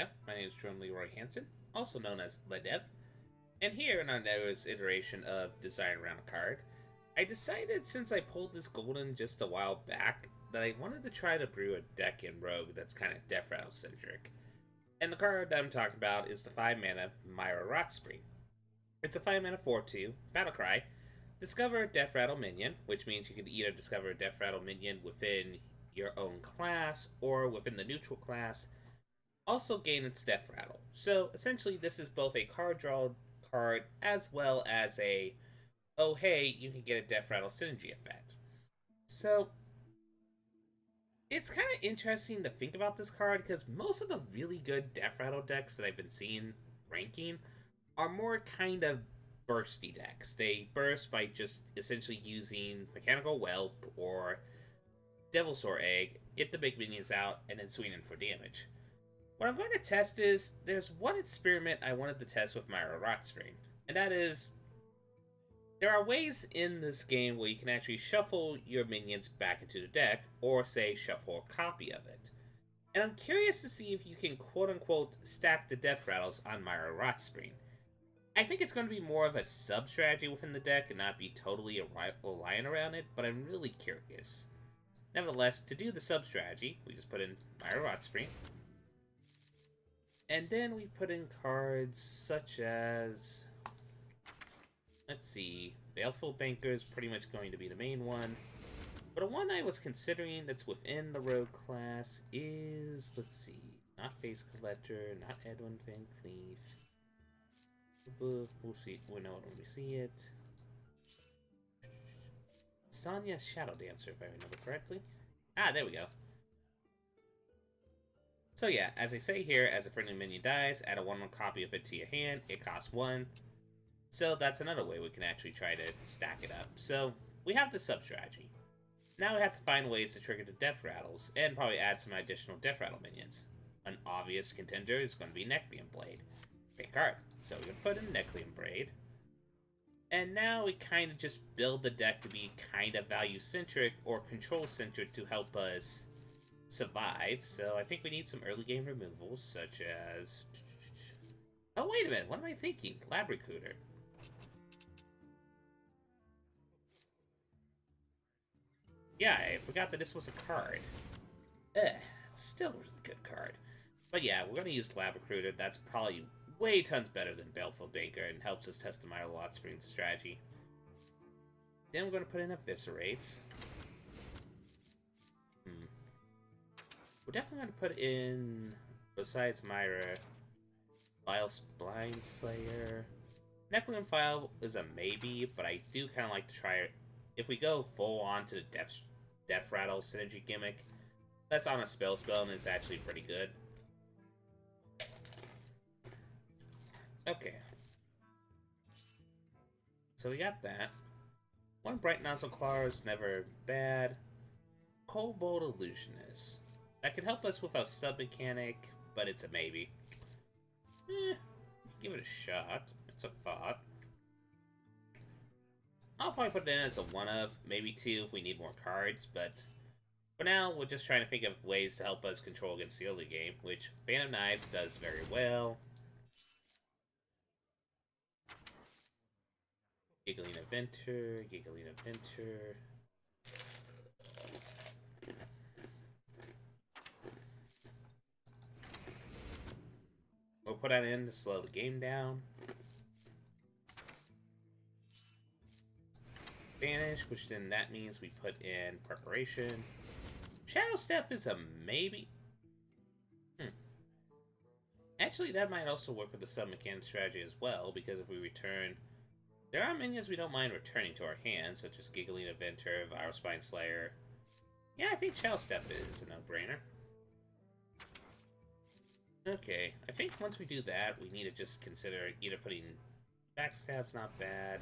Hiya, my name is Jerome Leroy Hansen, also known as Ledev, and here in our newest iteration of Design Around a Card, I decided since I pulled this golden just a while back that I wanted to try to brew a deck in Rogue that's kind of Deathrattle centric. And the card that I'm talking about is the 5 mana Myra Rotspring. It's a 5 mana 4/2 Battlecry. Discover a Deathrattle minion, which means you can either discover a Deathrattle minion within your own class or within the neutral class. Also gain its Deathrattle. So essentially, this is both a card draw card as well as a oh hey, you can get a Deathrattle synergy effect. So it's kind of interesting to think about this card because most of the really good Deathrattle decks that I've been seeing ranking are more kind of bursty decks. They burst by just essentially using Mechanical Whelp or Devilsaur Egg, get the big minions out, and then swing in for damage. What I'm going to test is, there's one experiment I wanted to test with Myra Rotspring, and that is, there are ways in this game where you can actually shuffle your minions back into the deck, or say, shuffle a copy of it. And I'm curious to see if you can quote-unquote stack the Deathrattles on Myra Rotspring. I think it's going to be more of a sub-strategy within the deck and not be totally reliant around it, but I'm really curious. Nevertheless, to do the sub-strategy, we just put in Myra Rotspring. And then we put in cards such as, let's see, Baleful Banker is pretty much going to be the main one. But a one I was considering that's within the Rogue class is, let's see, not Face Collector, not Edwin Van Cleef. We'll see, we'll know it when we see it. Sonya's Shadow Dancer, if I remember correctly. Ah, there we go. So yeah, as I say here, as a friendly minion dies, add a 1/1 copy of it to your hand. It costs 1. So that's another way we can actually try to stack it up. So we have the sub-strategy. Now we have to find ways to trigger the Deathrattles, and probably add some additional Deathrattle minions. An obvious contender is going to be Necleum Blade. Great card. So we're going to put in Necleum Blade. And now we kind of just build the deck to be kind of value-centric or control-centric to help us survive. So I think we need some early game removals, such as... Oh, wait a minute. What am I thinking? Lab Recruiter. Yeah, I forgot that this was a card. Still a really good card. But yeah, we're going to use Lab Recruiter. That's probably way tons better than Baleful Banker and helps us test the Myra Rotspring strategy. Then we're going to put in Eviscerates. We're definitely going to put in, besides Myra, Vile Blind Slayer. Necleum File is a maybe, but I do kind of like to try it. If we go full on to the Deathrattle synergy gimmick, that's on a spell and is actually pretty good. Okay. So we got that. One Bright Nozzle Claw is never bad. Cobalt Illusionist. That could help us with our sub-mechanic, but it's a maybe. Give it a shot. It's a thought. I'll probably put it in as a one-of, maybe two if we need more cards, but for now, we're just trying to think of ways to help us control against the early game, which Phantom Knives does very well. Giggling Inventor, Giggling Inventor. We'll put that in to slow the game down. Banish, which then that means we put in Preparation. Shadow Step is a maybe. Actually, that might also work with the sub-mechanic strategy as well, because if we return... There are minions we don't mind returning to our hands, such as Giggling Inventor, Vile Spine Slayer. Yeah, I think Shadow Step is a no-brainer. Okay, I think once we do that, we need to just consider either putting Backstab's not bad.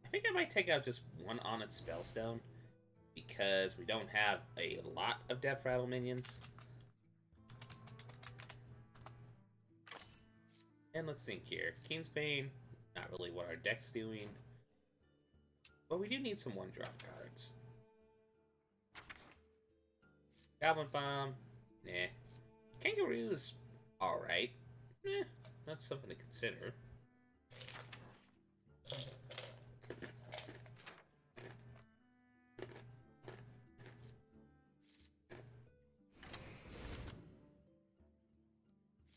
I think I might take out just one Onyx Spellstone, because we don't have a lot of Deathrattle minions. And let's think here. Kingsbane, not really what our deck's doing. But we do need some one-drop cards. Goblin Bomb, nah. Kangaroo's alright. That's something to consider.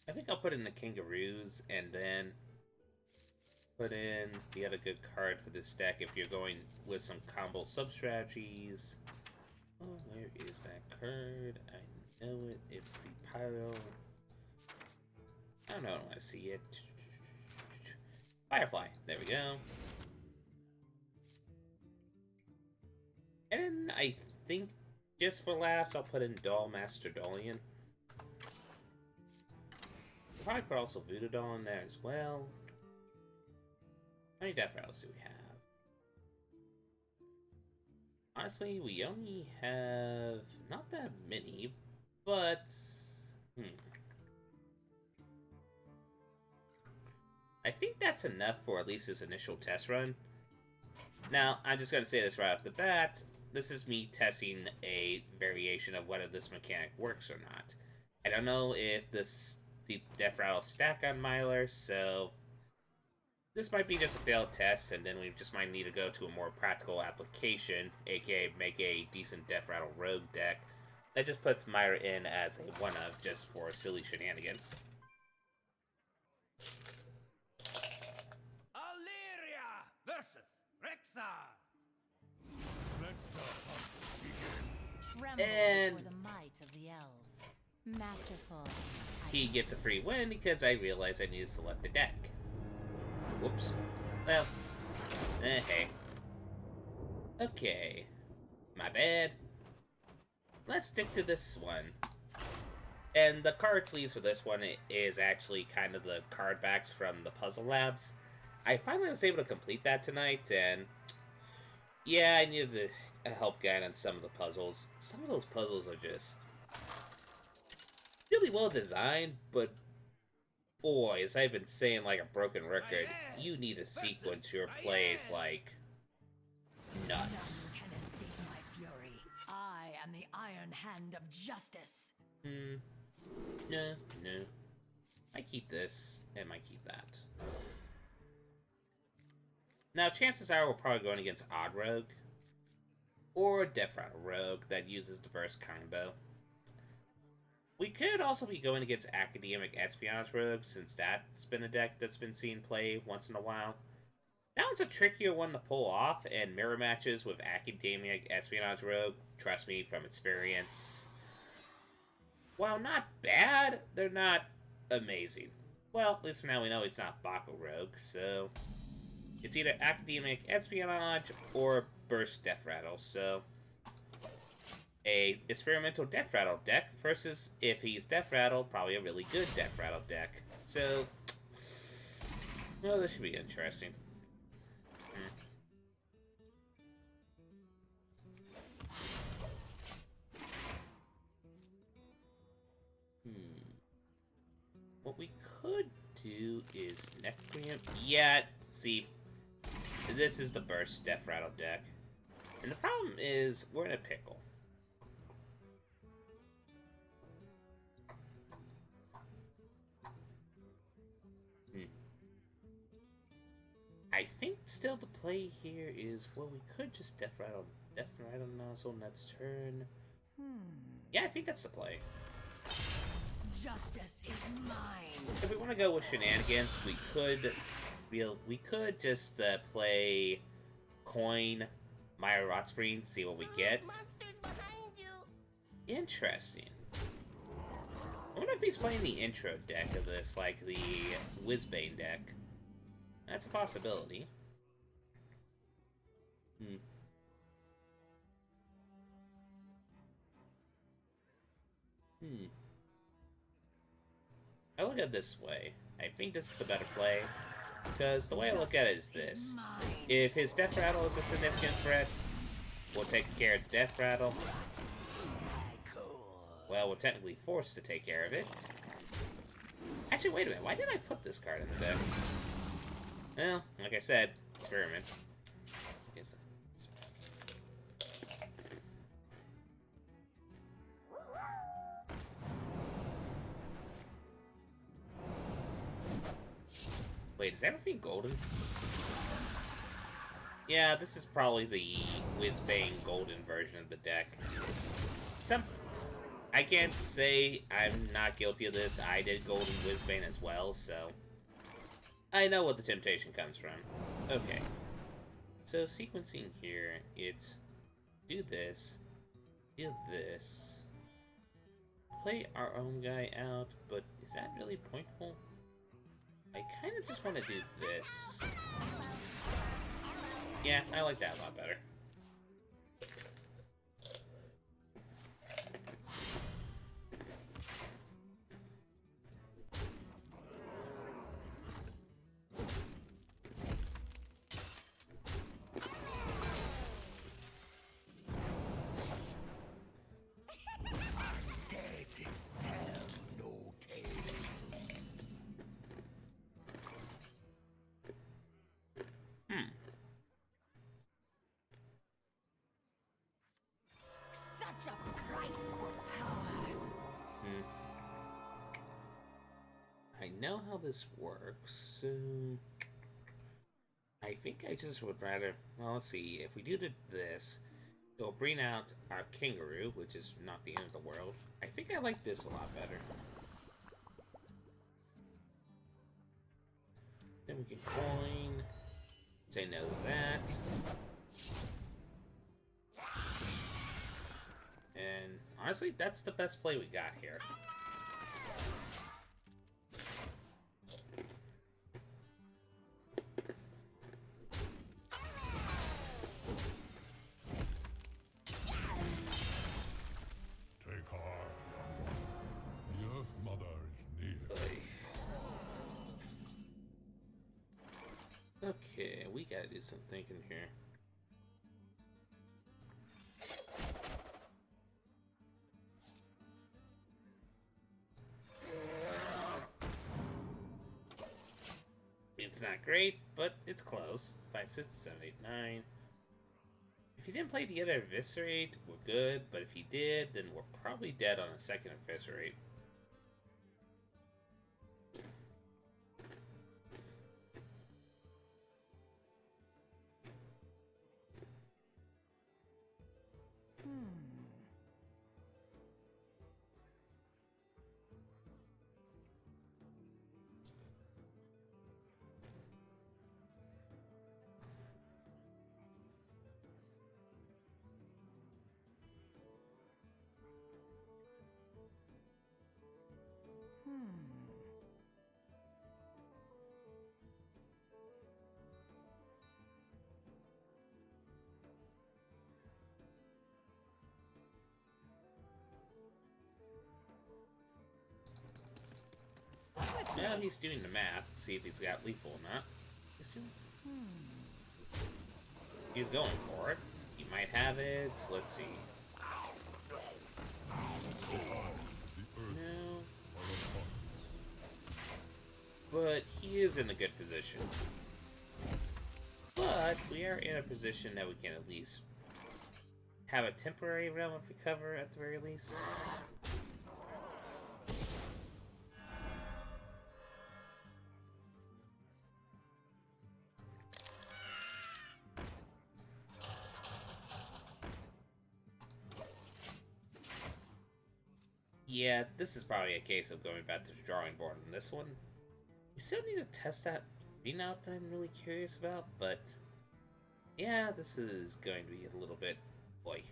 I think I'll put in the Kangaroos and then put in the other good card for this deck if you're going with some combo sub-strategies. Oh, where is that card? I know it. It's the Pyro. I don't want to see it. Firefly. There we go. And I think, just for laughs, I'll put in Doll Master Dolian. I'll probably put also Voodoo Doll in there as well. How many Deathrattles do we have? Honestly, we only have not that many, but I think that's enough for at least this initial test run. Now, I'm just going to say this right off the bat. This is me testing a variation of whether this mechanic works or not. I don't know if the Deathrattles stack on Myra, so this might be just a failed test, and then we just might need to go to a more practical application, aka make a decent Deathrattle rogue deck that just puts Myra in as a one-of just for silly shenanigans. And for the might of the elves. Masterful. He gets a free win because I realized I need to select the deck. Whoops. Well, hey. Okay. My bad. Let's stick to this one. And the card sleeves for this one is actually kind of the card backs from the Puzzle Labs. I finally was able to complete that tonight, and yeah, I needed a help guide on some of the puzzles. Some of those puzzles are just really well designed, but boy, as I've been saying like a broken record, you need to sequence your plays like nuts. None can escape my fury. I am the iron hand of justice. No. I keep this, and I keep that. Now, chances are we're probably going against Odd Rogue, or Deathrattle Rogue that uses the burst combo. We could also be going against Academic Espionage Rogue, since that's been a deck that's been seen play once in a while. That one's a trickier one to pull off, and mirror matches with Academic Espionage Rogue, trust me from experience, while not bad, they're not amazing. Well, at least for now we know it's not Baco Rogue, so it's either Academic Espionage or Burst Deathrattle, so a experimental Deathrattle deck versus, if he's Deathrattle, probably a really good Deathrattle deck. So, well, this should be interesting. What we could do is neck preempt. Yeah, see, this is the Burst Deathrattle deck. And the problem is, we're in a pickle. I think still the play here is, well, we could just Deathrattle Nozzle next turn. Yeah, I think that's the play. Justice is mine. If we want to go with shenanigans, we could just play coin Myra Rotspring, see what we get. Monsters behind you. Interesting. I wonder if he's playing the intro deck of this, like the Whizbane deck. That's a possibility. I look at it this way. I think this is the better play, because the way I look at it is this. If his Deathrattle is a significant threat, we'll take care of Deathrattle. Well, we're technically forced to take care of it. Actually, wait a minute. Why did I put this card in the deck? Well, like I said, experiment. Wait, is everything golden? Yeah, this is probably the whiz-bang golden version of the deck. I can't say I'm not guilty of this. I did golden whiz-bang as well, so I know what the temptation comes from. Okay. So sequencing here, it's do this, play our own guy out, but is that really pointful? I kind of just want to do this. Yeah, I like that a lot better. Such a price for power. I know how this works, so I think I just would rather, well, let's see, if we do this, it'll bring out our kangaroo, which is not the end of the world. I think I like this a lot better. Then we can coin, say no to that. And honestly, that's the best play we got here. Take heart, young one. The Earth Mother is near. Okay, we gotta do some thinking here. It's not great, but it's close. 5, 6, 7, 8, 9. If he didn't play the other Eviscerate, we're good, but if he did, then we're probably dead on a second Eviscerate. Now he's doing the math to see if he's got lethal or not. He's going for it. He might have it. Let's see. No. But he is in a good position. But we are in a position that we can at least have a temporary realm of recover at the very least. Yeah, this is probably a case of going back to the drawing board on this one. We still need to test that thing out that I'm really curious about, but yeah, this is going to be a little bit, boy.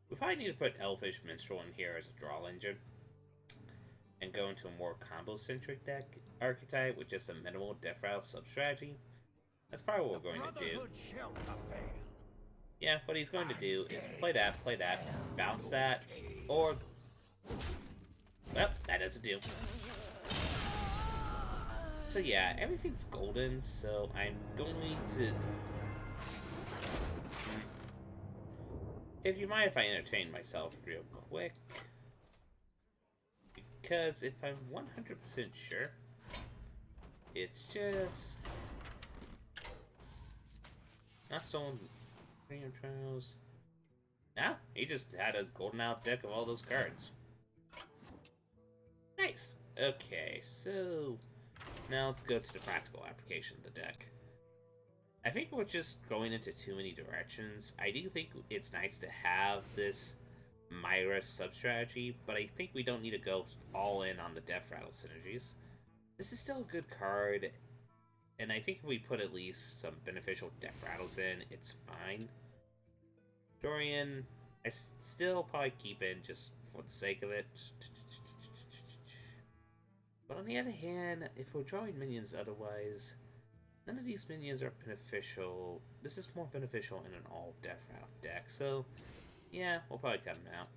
We probably need to put Elfish Minstrel in here as a draw engine. And go into a more combo-centric deck archetype with just a minimal Deathrattles sub-strategy. That's probably what we're going to do. Yeah, what he's going to do is play that, bounce that, or... Well, that doesn't do. So yeah, everything's golden, so I'm going to... If you mind if I entertain myself real quick... because if I'm 100% sure, it's just not stolen premium trials. No, he just had a golden out deck of all those cards. Nice. Okay, so now let's go to the practical application of the deck. I think we're just going into too many directions. I do think it's nice to have this Myra sub-strategy, but I think we don't need to go all in on the Deathrattle synergies. This is still a good card, and I think if we put at least some beneficial Deathrattles in, it's fine. Dorian, I still probably keep in just for the sake of it. But on the other hand, if we're drawing minions otherwise, none of these minions are beneficial. This is more beneficial in an all Deathrattle deck, so yeah, we'll probably cut him out.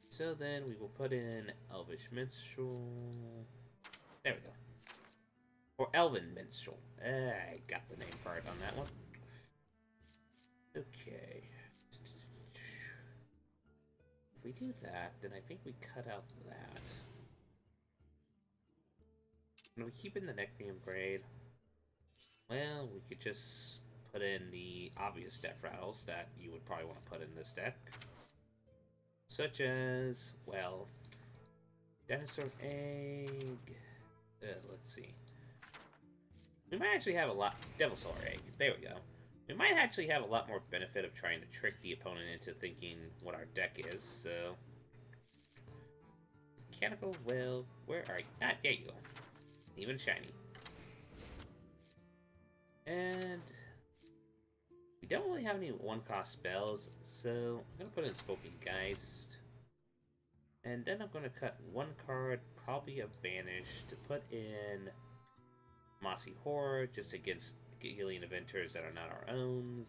So then we will put in Elvish Minstrel. There we go. Or Elven Minstrel. I got the name for it on that one. Okay. If we do that, then I think we cut out that. And we keep in the Necreum Braid. Well, we could just put in the obvious Deathrattles that you would probably want to put in this deck. Such as, well, Dinosaur Egg. Let's see. We might actually have a lot... Devilsaur Egg. There we go. We might actually have a lot more benefit of trying to trick the opponent into thinking what our deck is, so... Mechanical, well, where are you? Ah, there you go. Even shiny. And... we don't really have any one-cost spells, so I'm going to put in Spoken Geist. And then I'm going to cut one card, probably a Vanish, to put in Mossy Horror, just against Gillian Eventers that are not our own.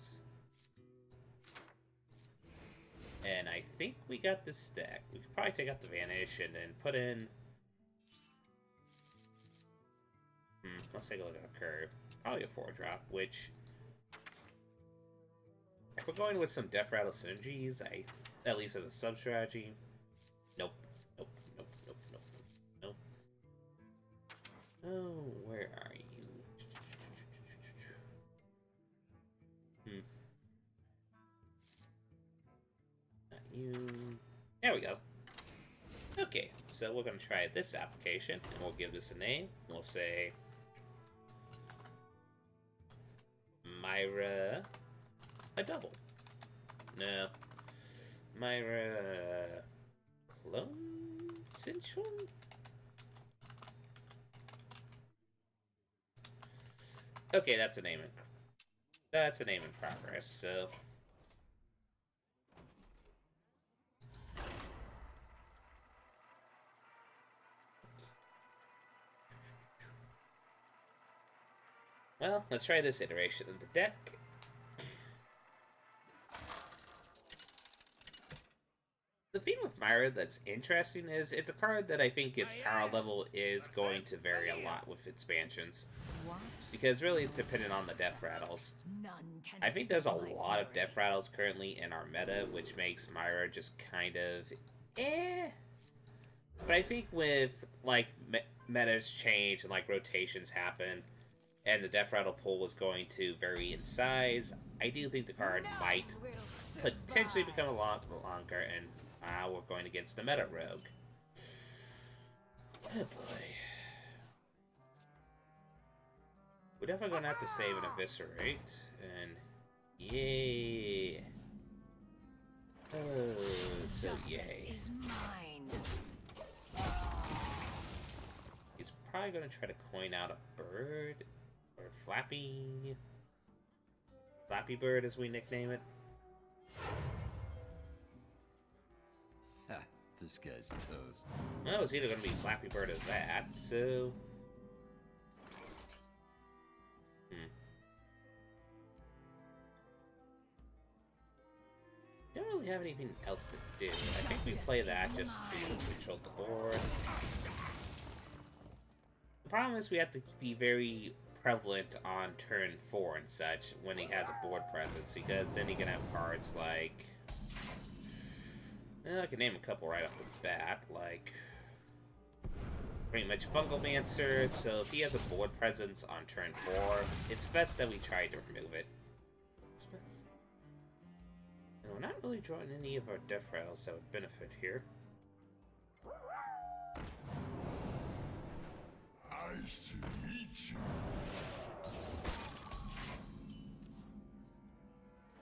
And I think we got this deck. We could probably take out the Vanish and then put in... let's take a look at a curve. Probably a 4-drop, which... if we're going with some Deathrattle synergies, at least as a sub-strategy... Nope. Nope. Nope. Nope. Nope. Nope. Oh, where are you? Not you. There we go. Okay, so we're going to try this application, and we'll give this a name. We'll say... Myra... a double. No. Myra... Clone Central? Okay, that's a name in progress, so... well, let's try this iteration of the deck. The thing with Myra that's interesting is it's a card that I think its power level is going to vary a lot with expansions. Because really it's dependent on the Deathrattles. I think there's a lot of Deathrattles currently in our meta, which makes Myra just kind of eh. But I think with like metas change and like rotations happen, and the Deathrattle pool is going to vary in size, I do think the card might potentially become a lot longer, and we're going against the meta rogue. Oh boy. We're definitely going to have to save and eviscerate, and yay. Oh, so yay. He's probably going to try to coin out a bird, or Flappy Bird as we nickname it. This guy's toast. Well, it's either going to be Flappy Bird or that, so... Don't really have anything else to do. I think we play that just to control the board. The problem is we have to be very prevalent on turn 4 and such when he has a board presence, because then he can have cards like... well, I can name a couple right off the bat, like... pretty much Fungalmancer, so if he has a board presence on turn 4, it's best that we try to remove it. It's best. And we're not really drawing any of our Deathrattles that would benefit here. Nice to meet you.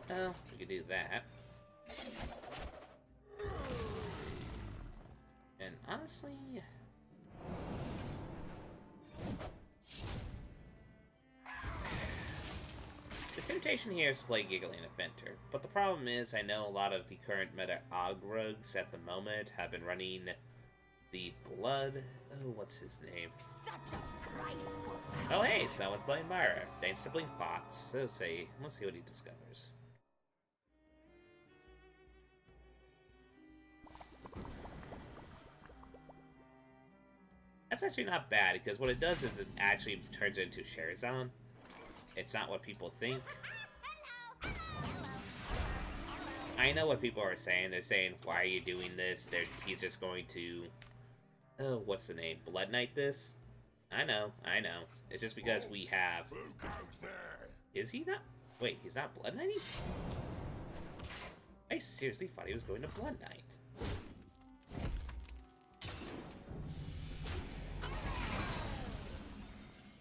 Well, we could do that. And honestly... the temptation here is to play Giggling Inventor, but the problem is I know a lot of the current meta Ogrugs at the moment have been running the Blood... oh, what's his name? Such a price. Oh hey, someone's playing Myra. Thanks to Blink Fox. So let's see what he discovers. That's actually not bad, because what it does is it actually turns it into Sherazon. It's not what people think. I know what people are saying. They're saying, why are you doing this? He's just going to... oh, what's the name? Blood Knight this? I know. It's just because we have... is he not? Wait, he's not Blood Knighting? I seriously thought he was going to Blood Knight.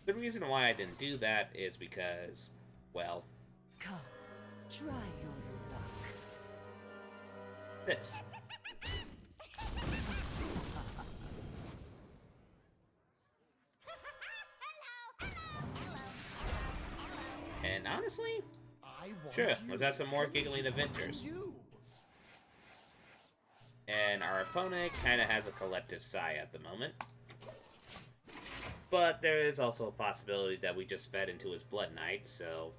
The reason why I didn't do that is because, well... Come, try your luck. this. And honestly, sure, let's have some more Giggling Adventures. And our opponent kind of has a collective sigh at the moment. But there is also a possibility that we just fed into his Blood Knight, so...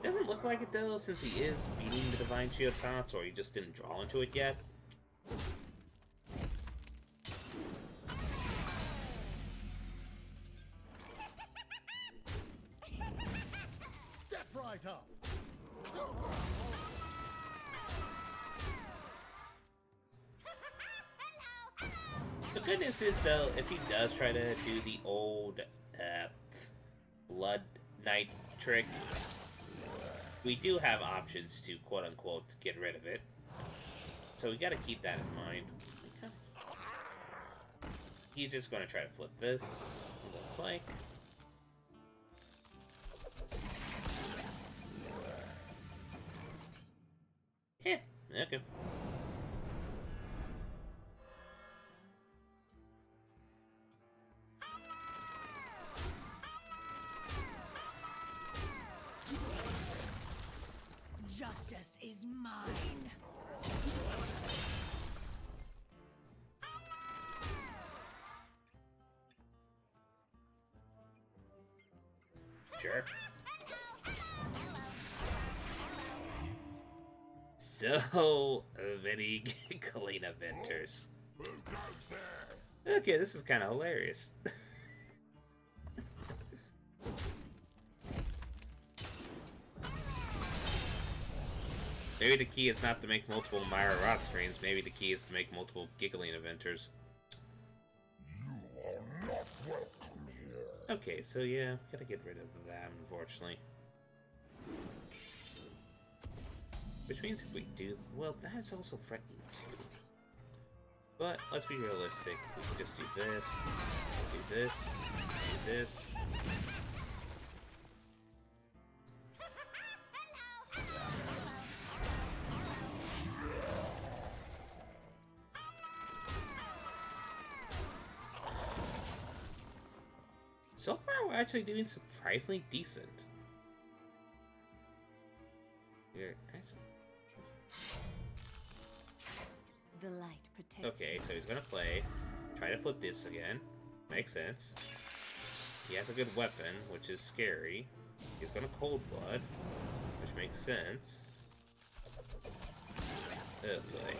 doesn't look like it though, since he is beating the Divine Shield taunts, or he just didn't draw into it yet. Step right up. The good news is, though, if he does try to do the old Blood Knight trick, we do have options to quote-unquote get rid of it. So we gotta keep that in mind. Okay. He's just gonna try to flip this, it looks like. Yeah, okay. Justice is mine. Sure. So many Giggling Adventures. Okay, this is kind of hilarious. Maybe the key is not to make multiple Myra Rotsprings, maybe the key is to make multiple Giggling Adventures. You are not welcome here. Okay, so yeah, gotta get rid of that, unfortunately. Which means if we do, well, that's also threatening too. But let's be realistic. We can just do this, do this, do this. So far, we're actually doing surprisingly decent. We're actually... The light protects. okay, so he's gonna try to flip this again. Makes sense. He has a good weapon, which is scary. He's gonna Cold Blood, which makes sense. Oh boy.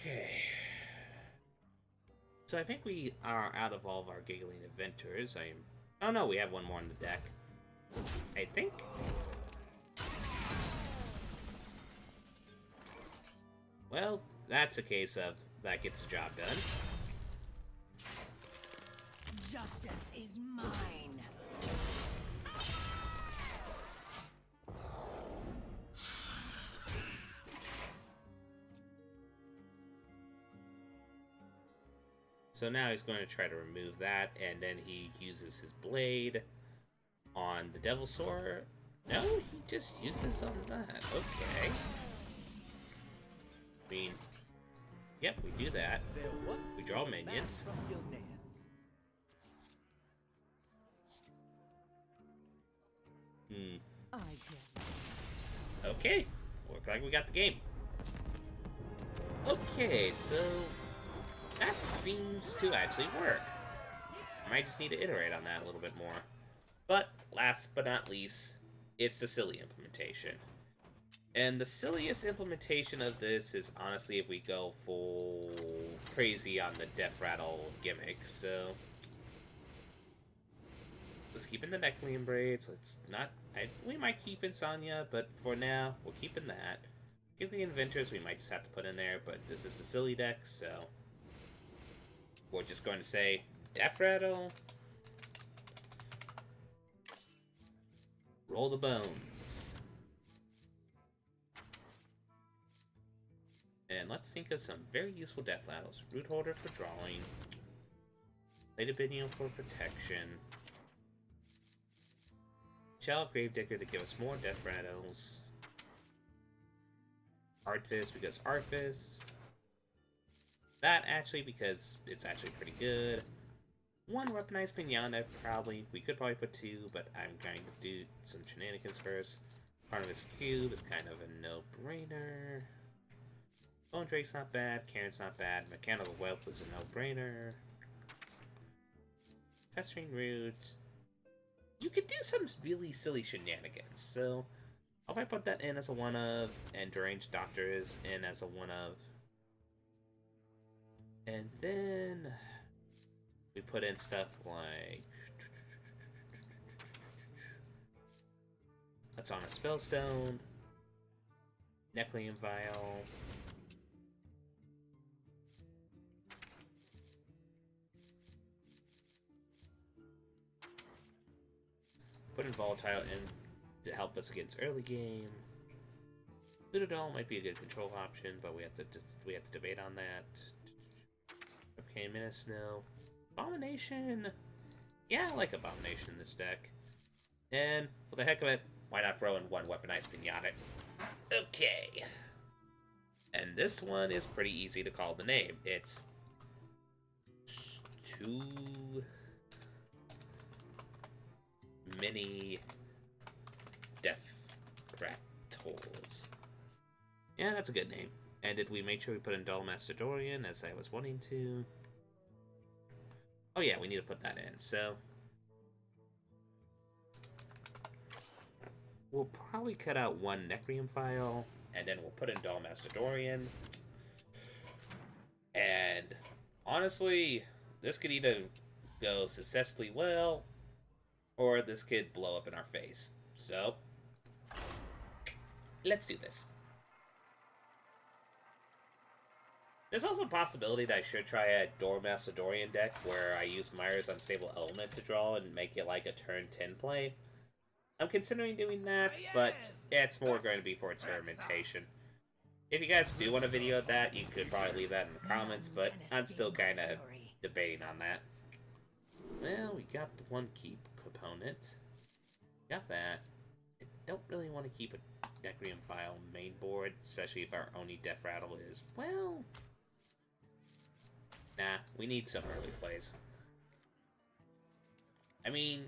Okay. So I think we are out of all of our giggling inventors. Oh no, we have one more on the deck. I think. Well, that's a case of that gets the job done. Justice is mine. So now he's going to try to remove that, and then he uses his blade on the Devilsaur. No, he just uses on that. Okay. I mean, yep, we do that. We draw minions. Okay, looks like we got the game. Okay, so that seems to actually work. I might just need to iterate on that a little bit more. But last but not least, it's the silly implementation. And the silliest implementation of this is honestly if we go full crazy on the Deathrattle gimmick. So let's keep in the Necklace braids. Let's not. We might keep Insomnia, but for now we're keeping that. Give the inventors we might just have to put in there, but this is the silly deck, so we're just going to say Deathrattle. Roll the bones. And let's think of some very useful Deathrattles. Root Holder for drawing. Bladed Binion for protection. Shell Gravedigger to give us more Deathrattles. Artifice because Artifice. That actually because it's actually pretty good. One Weaponized Pinata, probably. We could probably put two, but I'm going to do some shenanigans first. Carnivorous Cube is kind of a no-brainer. Bone Drake's not bad. Karen's not bad. Mechanical Whelp is a no-brainer. Festering Root. You could do some really silly shenanigans, so if I put that in as a one-of, and Deranged Doctor is in as a one-of, and then we put in stuff like that's on a Spellstone, Necleum Vial, put in Volatile in to help us against early game. Ludodol might be a good control option, but we have to debate on that. Okay, Minisnow. Abomination! Yeah, I like Abomination in this deck. And, for the heck of it, why not throw in one Weaponized Pinata? Okay. And this one is pretty easy to call the name. It's two mini Deathrattles. Yeah, that's a good name. And did we make sure we put in Dull Mastodorian as I was wanting to? Oh yeah, we need to put that in, so we'll probably cut out one Necreum file, and then we'll put in Dull Mastodorian. And honestly, this could either go successfully well, or this could blow up in our face. So let's do this. There's also a possibility that I should try a Dull Mastodorian deck where I use Myra's Unstable Element to draw and make it like a turn 10 play. I'm considering doing that, but it's more going to be for experimentation. If you guys do want a video of that, you could probably leave that in the comments, but I'm still kind of debating on that. Well, we got the one keep component. Got that. I don't really want to keep a Necreum file main board, especially if our only Deathrattle is, well, nah, we need some early plays. I mean,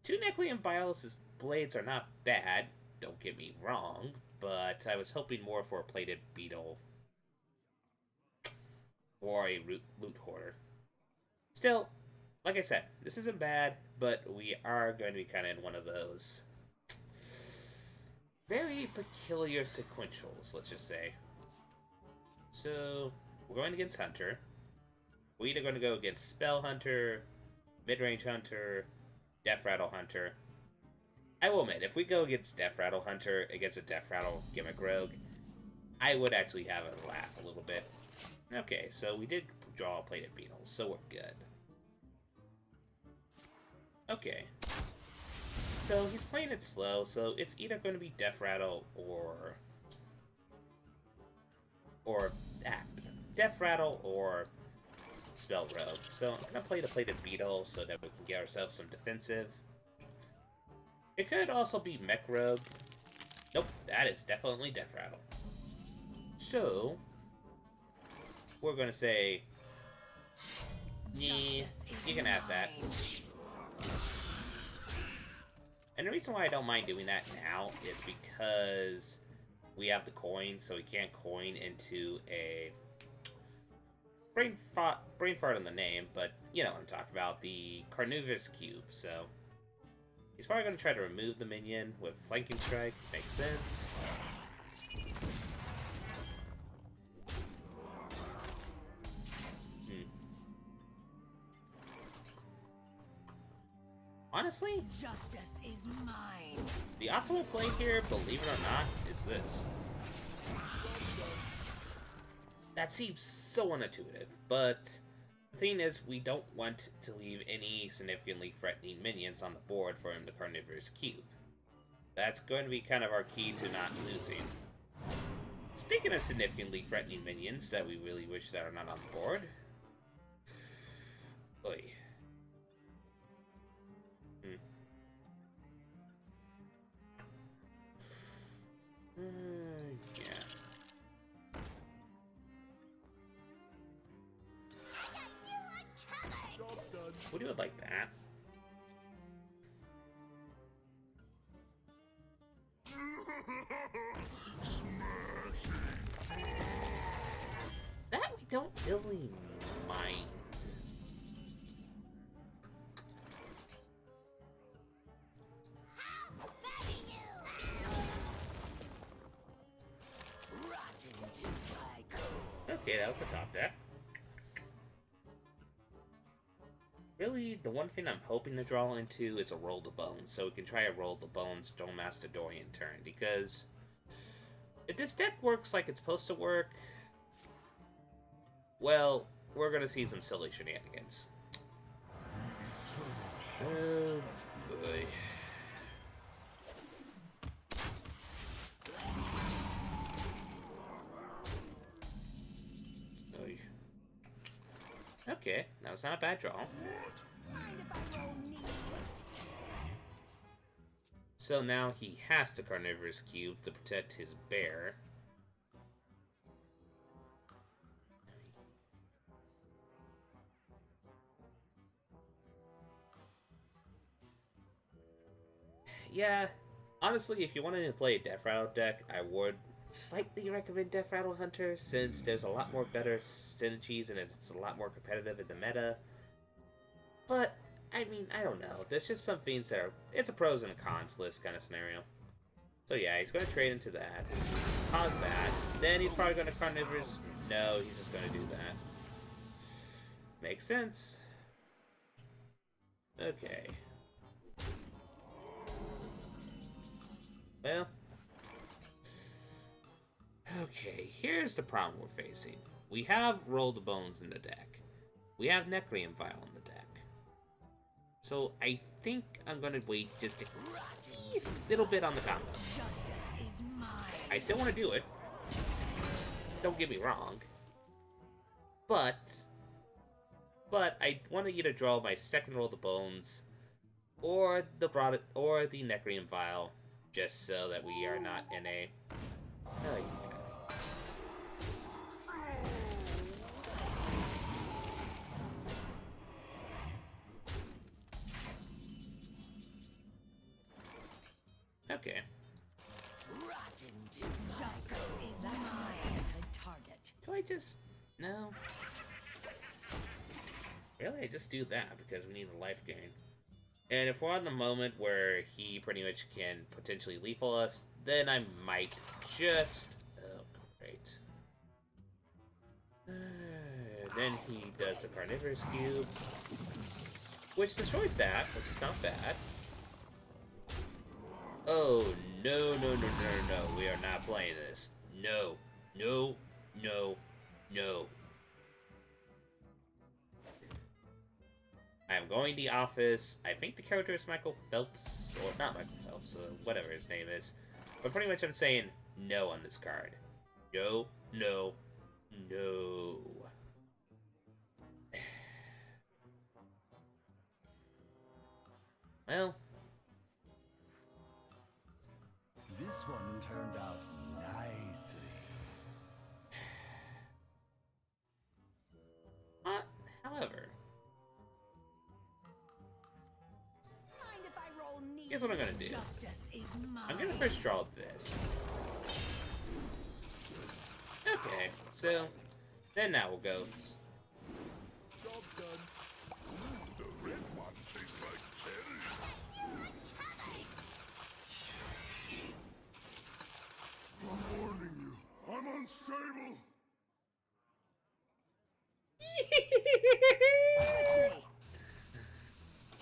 two Necleum Bios' blades are not bad, don't get me wrong, but I was hoping more for a Plated Beetle or a Loot Hoarder. Still, like I said, this isn't bad, but we are going to be kind of in one of those very peculiar sequentials, let's just say. So, we're going against Hunter. We're either going to go against Spell Hunter, Mid-Range Hunter, Deathrattle Hunter. I will admit, if we go against Deathrattle Hunter against a Deathrattle Gimmick Rogue, I would actually have a laugh a little bit. Okay, so we did draw Plated Beetles, so we're good. Okay. So he's playing it slow, so it's either going to be Deathrattle or Deathrattle or Spell Rogue. So I'm gonna play the Plated Beetle so that we can get ourselves some defensive. It could also be Mech Rogue. Nope, that is definitely Deathrattle. So we're gonna say, yeah, you can have that. And the reason why I don't mind doing that now is because we have the coin, so we can't coin into a brain fart on the name, but you know what I'm talking about, the Carnivorous Cube. So he's probably going to try to remove the minion with Flanking Strike. Makes sense. Honestly, Justice is mine. the optimal play here, believe it or not, is this. That seems so unintuitive, but the thing is, we don't want to leave any significantly threatening minions on the board for him to Carnivorous Cube. That's going to be kind of our key to not losing. Speaking of significantly threatening minions that we really wish that are not on the board. Oy. Yeah. We'll do it like that. That we don't really mind. Okay, that was a top deck. Really, the one thing I'm hoping to draw into is a Roll the Bones, so we can try a Roll the Bones Stormmaster Dorian turn, because if this deck works like it's supposed to work, well, we're gonna see some silly shenanigans. Oh boy. Okay, that was not a bad draw. So now he has to Carnivorous Cube to protect his bear. Yeah, honestly, if you wanted to play a Deathrattle deck, I would slightly recommend Deathrattle Hunter, since there's a lot more better synergies and it's a lot more competitive in the meta. But, I mean, I don't know. There's just some things that are... It's a pros and a cons list kind of scenario. So yeah, he's going to trade into that. Cause that. Then he's probably going to Carnivorous... No, he's just going to do that. Makes sense. Okay. Well... Okay, here's the problem we're facing. We have Roll the Bones in the deck. We have Necreum Vial in the deck. So I think I'm gonna wait just a little bit on the combo. I still want to do it. Don't get me wrong. But I want to either draw my second Roll the Bones or the Necreum Vial, just so that we are not in a... Oh, okay. Justice is mine. Target. Can I just... No. Really? I just do that because we need the life gain. And if we're on the moment where he pretty much can potentially lethal us, then I might just... Oh, great. Then he does the Carnivorous Cube, which destroys that, which is not bad. Oh, no, no, no, no, no, we are not playing this. No, no, no, no. I'm going to the office. I think the character is Michael Phelps, or not Michael Phelps, whatever his name is. But pretty much I'm saying no on this card. No, no, no. Well, This one turned out nicely. however, Mind if I roll knee? here's what I'm gonna do. Justice is mine. I'm gonna first draw this. Okay, so then now we'll go. Job done. The red one tastes like cherry. I'm warning you. I'm unstable.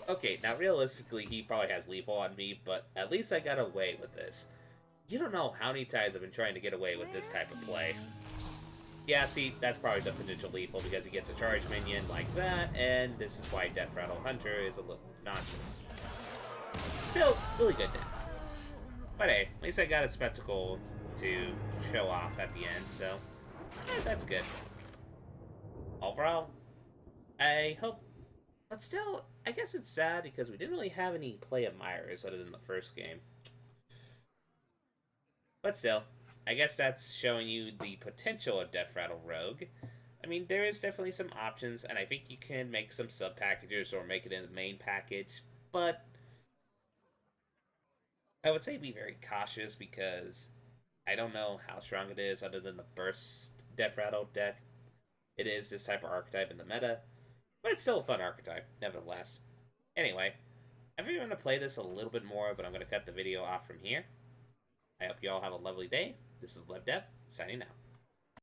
Okay, now realistically, he probably has lethal on me, but at least I got away with this. You don't know how many times I've been trying to get away with this type of play. Yeah, see, that's probably the potential lethal because he gets a charge minion like that, and this is why Deathrattle Hunter is a little obnoxious. Still, really good deck. But hey, at least I got a spectacle to show off at the end, so that's good. Overall, I hope. But still, I guess it's sad because we didn't really have any play of Myra's other than the first game. But still, I guess that's showing you the potential of Deathrattle Rogue. I mean, there is definitely some options, and I think you can make some sub-packages or make it in the main package, but I would say be very cautious because I don't know how strong it is other than the Burst Deathrattle deck. It is this type of archetype in the meta, but it's still a fun archetype, nevertheless. Anyway, I think I'm going to play this a little bit more, but I'm going to cut the video off from here. I hope you all have a lovely day. This is LevDev, signing out.